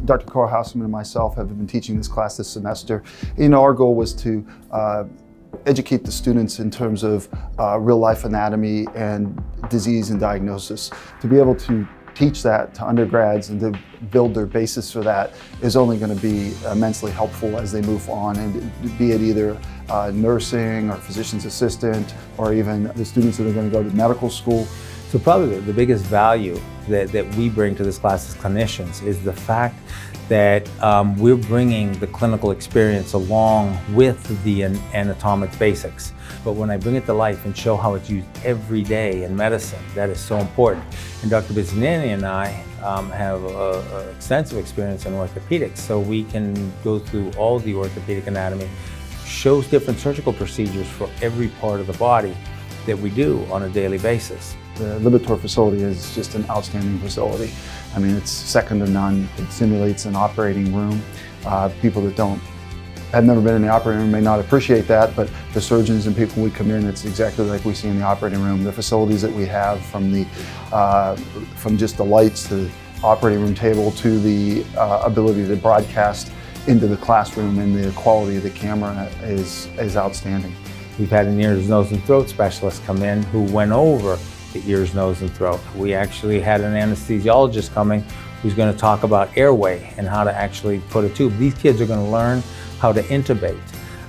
Dr. Carl Hasselman and myself have been teaching this class this semester. Our goal was to educate the students in terms of real-life anatomy and disease and diagnosis. To be able to teach that to undergrads and to build their basis for that is only going to be immensely helpful as they move on, and be it either nursing or physician's assistant, or even the students that are going to go to medical school. So probably the biggest value that we bring to this class as clinicians is the fact that we're bringing the clinical experience along with the anatomic basics. But when I bring it to life and show how it's used every day in medicine, that is so important. And Dr. Bisignani and I have extensive experience in orthopedics, so we can go through all the orthopedic anatomy, shows different surgical procedures for every part of the body that we do on a daily basis. The Liberatore facility is just an outstanding facility. I mean, it's second to none. It simulates an operating room. People that have never been in the operating room may not appreciate that, but the surgeons and people, we come in, it's exactly like we see in the operating room. The facilities that we have, from just the lights to the operating room table to the ability to broadcast into the classroom, and the quality of the camera is outstanding. We've had an ears, nose, and throat specialist come in who went over the ears, nose, and throat. We actually had an anesthesiologist coming who's going to talk about airway and how to actually put a tube. These kids are going to learn how to intubate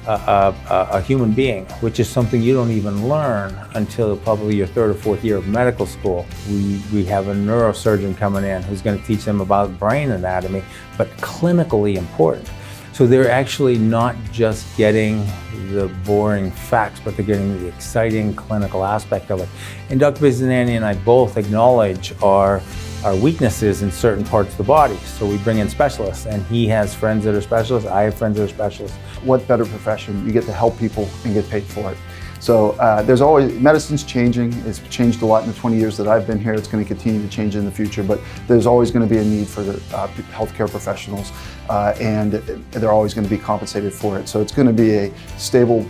a human being, which is something you don't even learn until probably your third or fourth year of medical school. We have a neurosurgeon coming in who's going to teach them about brain anatomy, but clinically important. So they're actually not just getting the boring facts, but they're getting the exciting clinical aspect of it. And Dr. Bisignani and I both acknowledge our weaknesses in certain parts of the body. So we bring in specialists, and he has friends that are specialists, I have friends that are specialists. What better profession? You get to help people and get paid for it. So medicine's changing. It's changed a lot in the 20 years that I've been here. It's going to continue to change in the future, but there's always going to be a need for the healthcare professionals, and they're always going to be compensated for it. So it's going to be a stable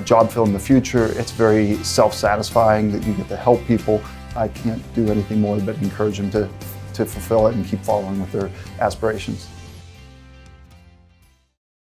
job fill in the future. It's very self-satisfying that you get to help people. I can't do anything more but encourage them to fulfill it and keep following with their aspirations.